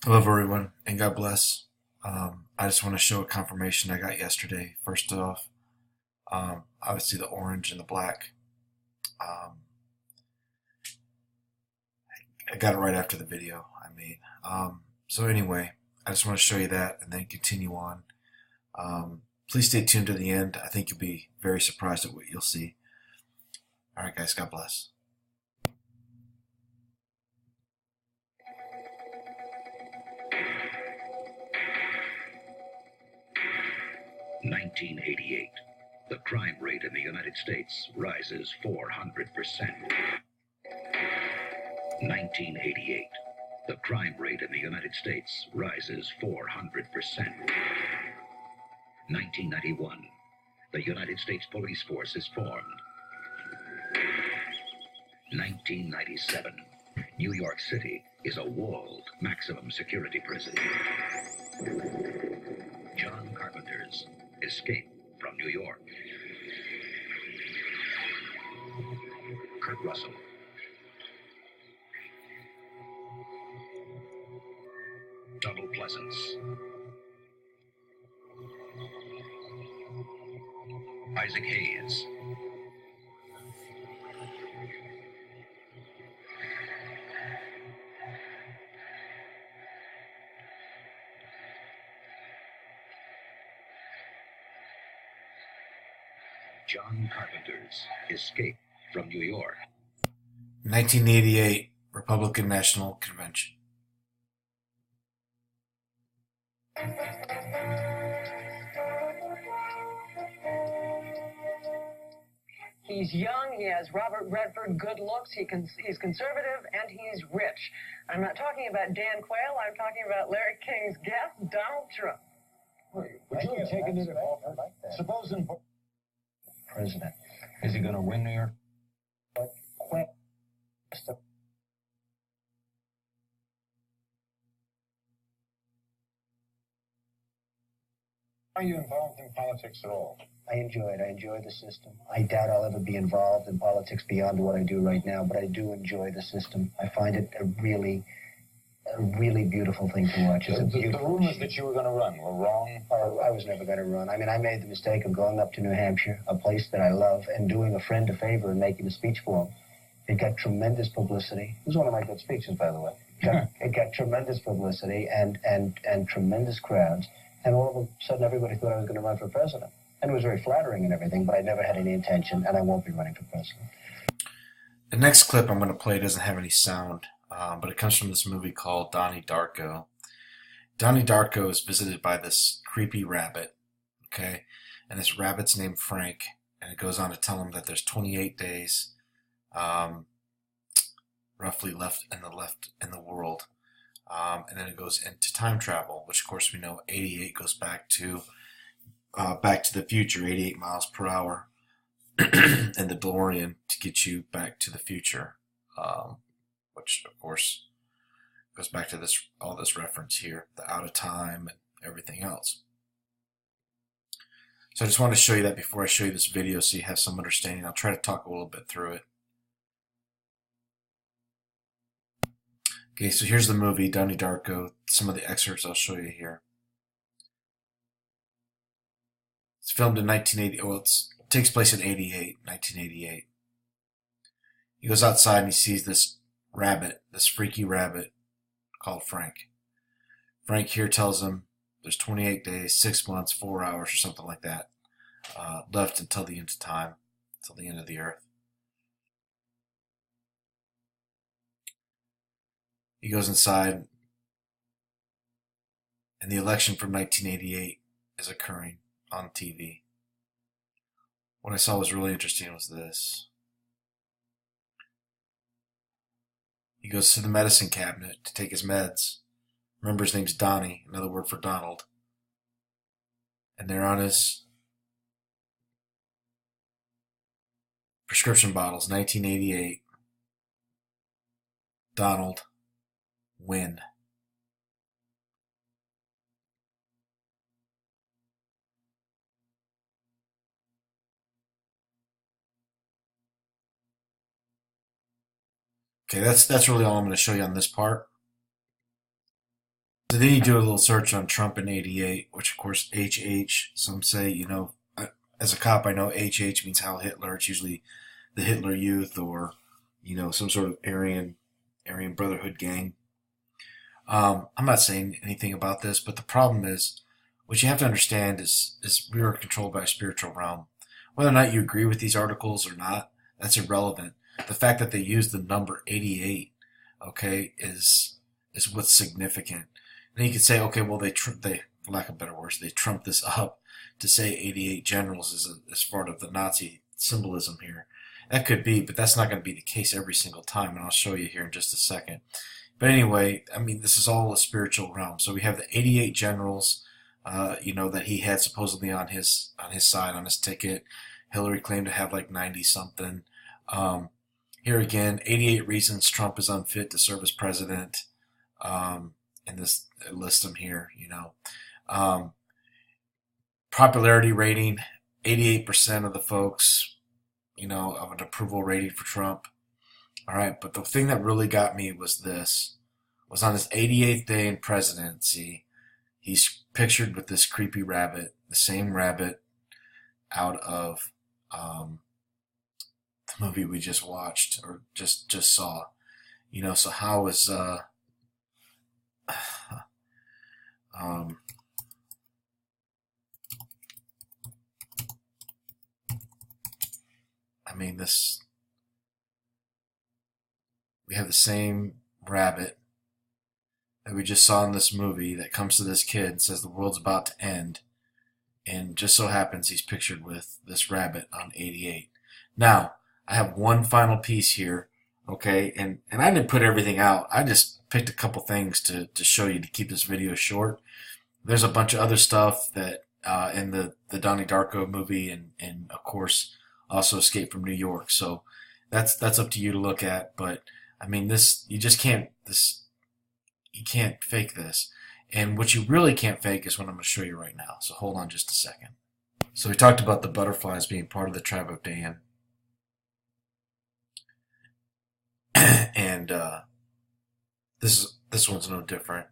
Hello, everyone, and God bless. I just want to show a confirmation I got yesterday. First off, obviously the orange and the black. Um, I got it right after the video I made. So anyway, I just want to show you that and then continue on. Please stay tuned to the end. I think you'll be very surprised at what you'll see. All right, guys. God bless. 1988. The crime rate in the United States rises 400%. 1988. The crime rate in the United States rises 400%. 1991. The United States Police Force is formed. 1997. New York City is a walled maximum security prison. John Carpenter's Escape from New York. Kurt Russell. Double Pleasance. Isaac Hayes. John Carpenter's Escape from New York. 1988 Republican National Convention. He's young, he has Robert Redford good looks, he's conservative, and he's rich. I'm not talking about Dan Quayle, I'm talking about Larry King's guest, Donald Trump. Would you have taken it off? Supposing president, is he going to win New York? Are you involved in politics at all? I enjoy it. I enjoy the system. I doubt I'll ever be involved in politics beyond what I do right now, but I do enjoy the system. I find it a really beautiful thing to watch. It's The rumors that you were going to run were wrong. I was never going to run. I mean, I made the mistake of going up to New Hampshire, a place that I love, and doing a friend a favor and making a speech for him. It got tremendous publicity. It was one of my good speeches, by the way. It got tremendous publicity and tremendous crowds. And all of a sudden, everybody thought I was going to run for president. And it was very flattering and everything, but I never had any intention, and I won't be running for president. The next clip I'm going to play doesn't have any sound, but it comes from this movie called Donnie Darko. Donnie Darko is visited by this creepy rabbit, okay? And this rabbit's named Frank, and it goes on to tell him that there's 28 days roughly left in the world. And then it goes into time travel, which of course we know 88 goes back to the future, 88 miles per hour, and the DeLorean to get you back to the future, which of course goes back to this reference here, the out of time and everything else. So I just wanted to show you that before I show you this video so you have some understanding. I'll try to talk a little bit through it. Okay, so here's the movie, Donnie Darko. Some of the excerpts I'll show you here. It's filmed in 1980. Well, it takes place in 1988. He goes outside and he sees this rabbit, this freaky rabbit called Frank. Frank here tells him there's 28 days, 6 months, 4 hours, or something like that, left until the end of time, until the end of the earth. He goes inside, and the election from 1988 is occurring on TV. What I saw was really interesting was this. He goes to the medicine cabinet to take his meds. Remember, his name's Donnie, another word for Donald. And there on his prescription bottles, 1988, Donald, win. Okay, that's really all I'm going to show you on this part. So then you do a little search on Trump in '88, which of course HH. Some say, as a cop, I know HH means Heil Hitler. It's usually the Hitler Youth or some sort of Aryan Brotherhood gang. I'm not saying anything about this, but the problem is, what you have to understand is we are controlled by a spiritual realm. Whether or not you agree with these articles or not, that's irrelevant. The fact that they use the number 88, okay, is what's significant. And you could say, okay, well, for lack of better words, they trump this up to say 88 generals is part of the Nazi symbolism here. That could be, but that's not going to be the case every single time, and I'll show you here in just a second. But anyway, I mean, this is all a spiritual realm. So we have the 88 generals, that he had supposedly on his side, on his ticket. Hillary claimed to have like 90 something. Here again, 88 reasons Trump is unfit to serve as president. And this list them here, popularity rating, 88% of the folks, of an approval rating for Trump. All right, but the thing that really got me was on his 88th day in presidency, he's pictured with this creepy rabbit, the same rabbit out of the movie we just watched or just saw. So how is we have the same rabbit that we just saw in this movie that comes to this kid and says the world's about to end, and just so happens he's pictured with this rabbit on 88. Now, I have one final piece here, okay, and I didn't put everything out. I just picked a couple things to show you to keep this video short. There's a bunch of other stuff that in the Donnie Darko movie and of course also Escape from New York. So that's up to you to look at. But I mean, you can't fake this. And what you really can't fake is what I'm going to show you right now. So hold on just a second. So we talked about the butterflies being part of the tribe of Dan. And this one's no different.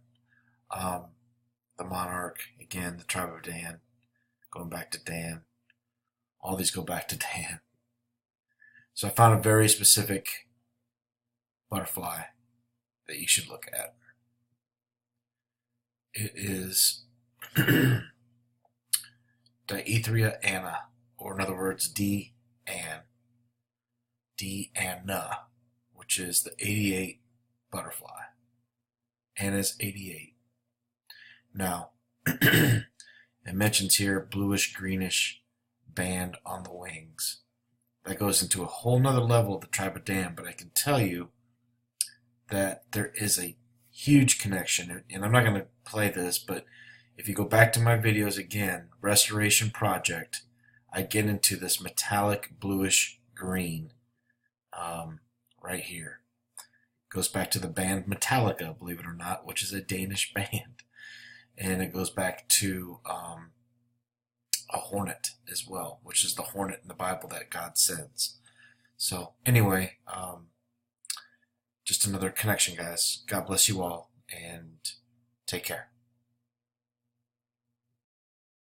The monarch, again, the tribe of Dan, going back to Dan. All these go back to Dan. So I found a very specific butterfly that you should look at. It is Diethria anna, or in other words, D-Anna, which is the 88 butterfly. Anna's 88. Now, it mentions here bluish greenish band on the wings. That goes into a whole nother level of the tribe of Dan, but I can tell you that there is a huge connection, and I'm not going to play this, but if you go back to my videos again, Restoration Project, I get into this metallic bluish green right here. It goes back to the band Metallica, believe it or not, which is a Danish band. And it goes back to a hornet as well, which is the hornet in the Bible that God sends. So anyway, just another connection, guys. God bless you all, and take care.